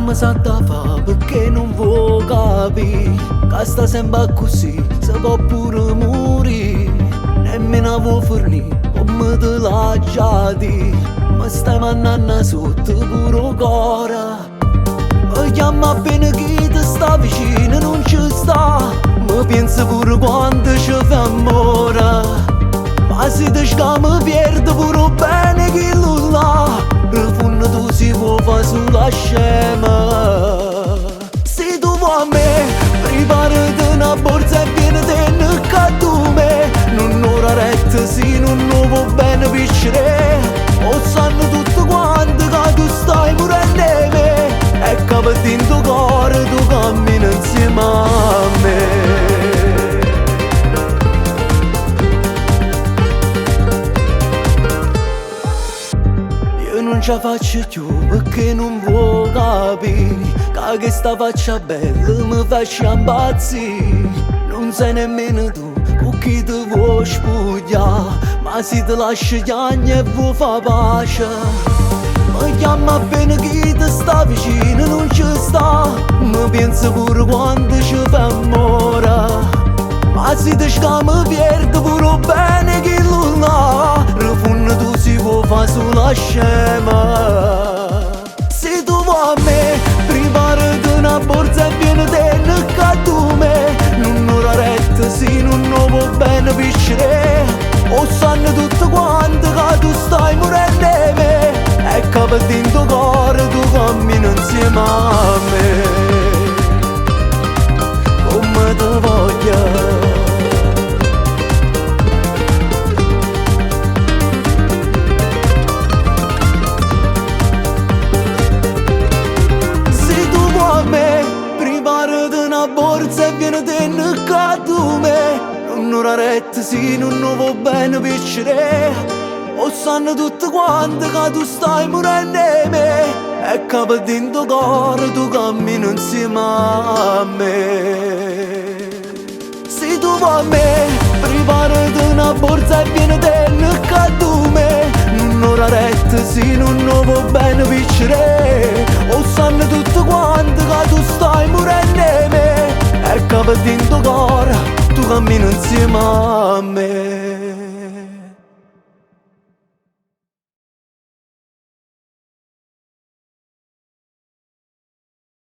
mi sa da fa perché non vuoi capire che sta sempre così, si può pure morire. Nemmeno vuoi fornire come te l'ha già detto, ma stai mandando sotto pure cuore. Mi chiama bene chi ti sta vicino, non ci sta. Mi pensa pure quando ci fa amore. Ma se ti scammi perdi pure bene chi lo là. Il fondo tu si può fare sulla scema. Se tu vuoi a me, preparati una borsa e vieni te cadume. Non ora retta se non vuoi bene piacere. O sanno tutto quanto che tu stai morendo me. E capiti in tuo cuore tu cammini insieme a me. Io non ce la faccio più perché non vuoi capire che questa faccia bella mi faccia impazzire. Non sai nemmeno tu con chi ti vuoi spogliare, ma se ti lasci chiagni e vuoi fare pace. Mi chiama bene chi ti sta vicino, non ci sta. Mi pensa pure quando ci fa amore. Ma se ti scammi perdi pure bene chi lo là. Il fondo tu si può fare sulla scema. Se tu vuoi a me, preparati una borsa e vieni te cadume. Non ora retta se non vuoi bene piacere. O sanno tutto quanto che tu stai morendo me. E capiti in tuo cuore tu cammini insieme a me. Come ti voglio. Se tu vuoi a me, preparati una borsa e vieni te cadume. Non ora retta se non vuoi bene piacere. O sanno tutto quanto che tu stai morendo me. E capiti in tuo cuore tu cammini insieme a me. Se tu vuoi a me, preparati una borsa e vieni te cadume. Non ora retta se non vuoi bene piacere. O sanno tutto quanto che tu stai morendo me. E capiti in tuo cuore tu cammini insieme a me.